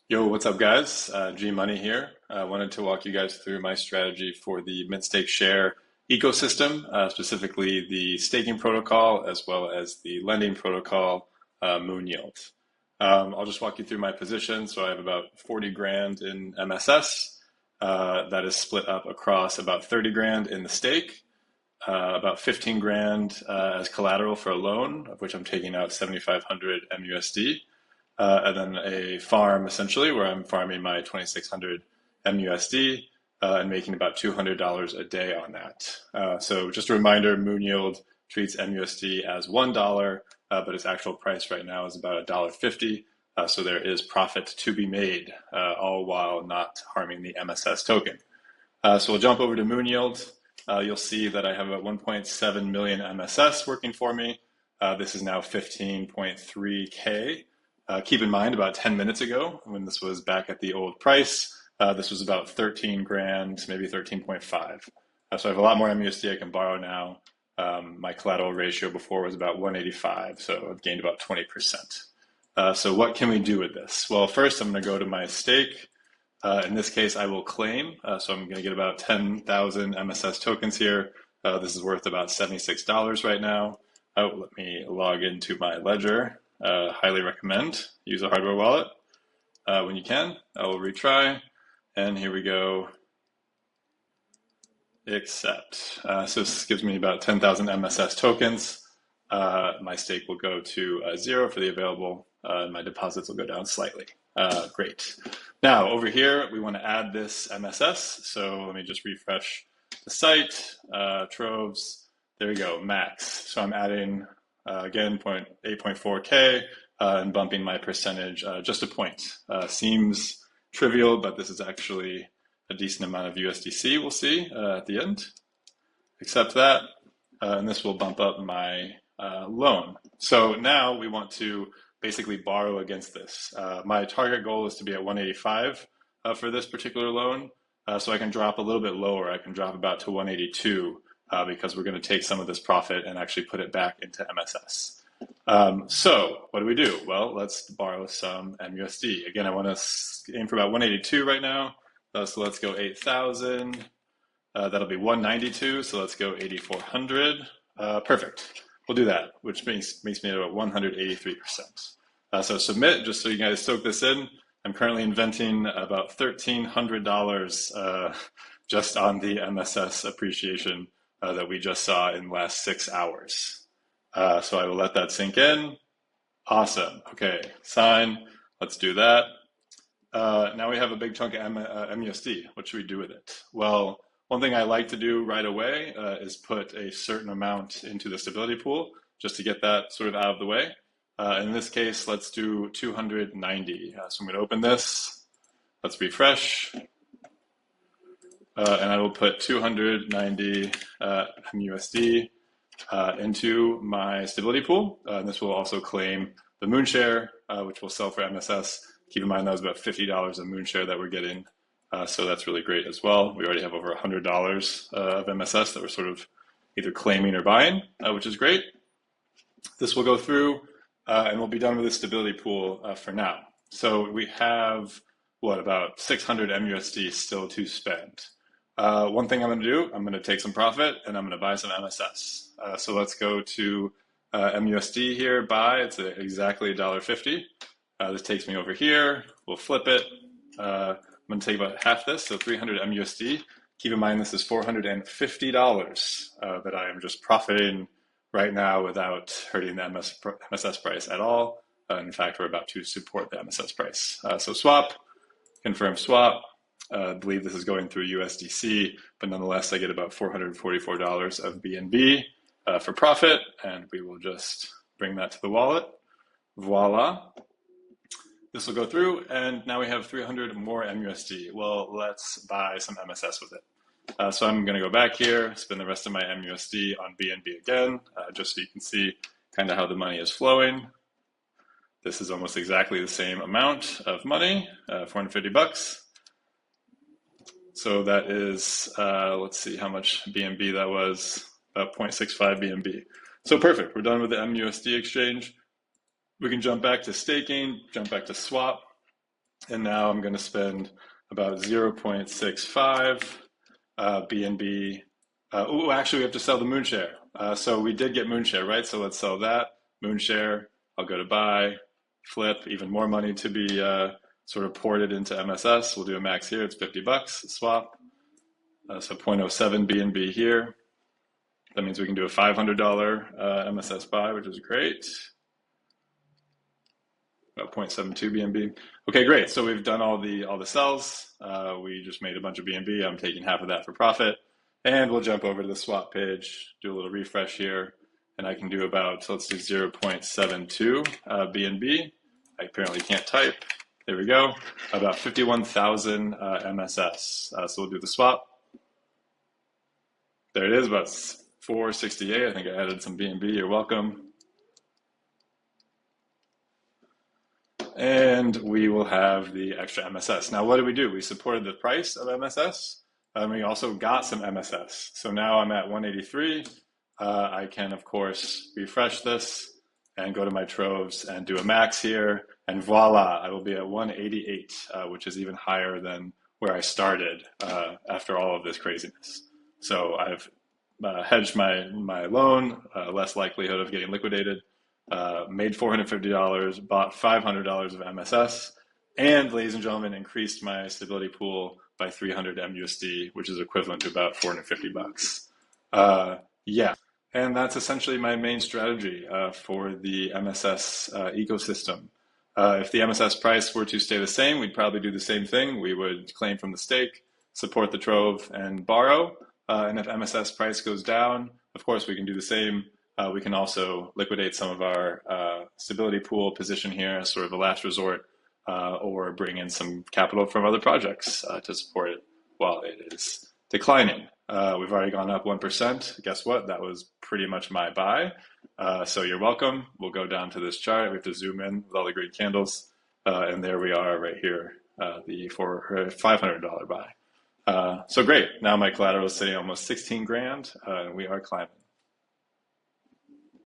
Yo, what's up, guys? G Money here. I wanted to walk you guys through my strategy for the mint stake share ecosystem, specifically the staking protocol as well as the lending protocol, MoonYield. I'll just walk you through my position. So I have about 40 grand in MSS. That is split up across about 30 grand in the stake, about 15 grand as collateral for a loan, of which I'm taking out 7,500 MUSD, and then a farm essentially where I'm farming my 2,600 MUSD and making about $200 a day on that. So just a reminder, MoonYield treats MUSD as $1, but its actual price right now is about $1.50. So there is profit to be made, all while not harming the MSS token. So we'll jump over to MoonYield. You'll see that I have about 1.7 million MSS working for me. This is now 15.3K. Keep in mind, about 10 minutes ago, when this was back at the old price, this was about 13 grand, maybe 13.5. So I have a lot more MUSD I can borrow now. My collateral ratio before was about 185, so I've gained about 20%. So what can we do with this? Well, first I'm going to go to my stake. In this case, I will claim. So I'm going to get about 10,000 MSS tokens here. This is worth about $76 right now. Let me log into my ledger. Highly recommend. Use a hardware wallet when you can. I will retry. And here we go. Accept. So this gives me about 10,000 MSS tokens. My stake will go to 0 for the available. My deposits will go down slightly. Great. Now over here, we want to add this MSS. So let me just refresh the site. Troves. There we go. Max. So I'm adding again 8.4K and bumping my percentage just a point. Seems trivial, but this is actually a decent amount of USDC. We'll see at the end. Accept that, and this will bump up my loan. So now we want to basically borrow against this. My target goal is to be at 185 for this particular loan. So I can drop a little bit lower. I can drop about to 182 because we're going to take some of this profit and actually put it back into MSS. So what do? Well, let's borrow some MUSD. Again, I want to aim for about 182 right now. So let's go 8,000. That'll be 192. So let's go 8,400. Perfect. We'll do that, which makes me at about 183%. So submit, just so you guys soak this in. I'm currently inventing about $1,300 just on the MSS appreciation that we just saw in the last 6 hours. So I will let that sink in. Awesome. Okay, sign. Let's do that. Now we have a big chunk of MUSD. What should we do with it? Well, one thing I like to do right away is put a certain amount into the stability pool just to get that sort of out of the way. In this case, let's do 290. So I'm going to open this. Let's refresh. And I will put 290 MUSD into my stability pool. And this will also claim the Moonshare, which will sell for MSS. Keep in mind that was about $50 of Moonshare that we're getting. So that's really great as well. We already have over $100 of MSS that we're sort of either claiming or buying, which is great. This will go through and we'll be done with the stability pool for now. So we have, about 600 MUSD still to spend. One thing I'm going to do, I'm going to take some profit and I'm going to buy some MSS. So let's go to MUSD here, buy. It's exactly $1.50. This takes me over here. We'll flip it. I'm going to take about half this, so 300 MUSD. Keep in mind this is $450 that I am just profiting right now without hurting the MSS price at all. In fact, we're about to support the MSS price. So swap, confirm swap. I believe this is going through USDC, but nonetheless, I get about $444 of BNB for profit, and we will just bring that to the wallet. Voila. This will go through, and now we have 300 more MUSD. Well, let's buy some MSS with it. So I'm going to go back here, spend the rest of my MUSD on BNB again, just so you can see kind of how the money is flowing. This is almost exactly the same amount of money, $450. So that is, let's see how much BNB that was, about 0.65 BNB. So perfect, we're done with the MUSD exchange. We can jump back to staking, jump back to swap. And now I'm going to spend about 0.65 BNB. Oh, actually, we have to sell the Moon share. So we did get Moon share, right? So let's sell that Moon share. I'll go to buy, flip, even more money to be sort of ported into MSS. We'll do a max here. It's $50 swap. So 0.07 BNB here. That means we can do a $500 MSS buy, which is great. About 0.72 BNB. Okay, great. So we've done all the sells. We just made a bunch of BNB. I'm taking half of that for profit. And we'll jump over to the swap page, do a little refresh here, and I can do about, so let's do 0.72 BNB. I apparently can't type. There we go. About 51,000 MSS. So we'll do the swap. There it is, about 468. I think I added some BNB. You're welcome. And we will have the extra MSS. Now, what do? We supported the price of MSS, and we also got some MSS. So now I'm at 183. I can, of course, refresh this and go to my troves and do a max here. And voila, I will be at 188, which is even higher than where I started after all of this craziness. So I've hedged my loan, less likelihood of getting liquidated. Made $450, bought $500 of MSS, and ladies and gentlemen, increased my stability pool by 300 MUSD, which is equivalent to about $450. Yeah, and that's essentially my main strategy for the MSS ecosystem. If the MSS price were to stay the same, we'd probably do the same thing. We would claim from the stake, support the trove, and borrow. And if MSS price goes down, of course, we can do the same. We can also liquidate some of our stability pool position here as sort of a last resort, or bring in some capital from other projects to support it while it is declining. We've already gone up 1%. Guess what? That was pretty much my buy. So you're welcome. We'll go down to this chart. We have to zoom in with all the green candles. And there we are right here, the $500 buy. So great. Now my collateral is sitting almost 16 grand, and we are climbing.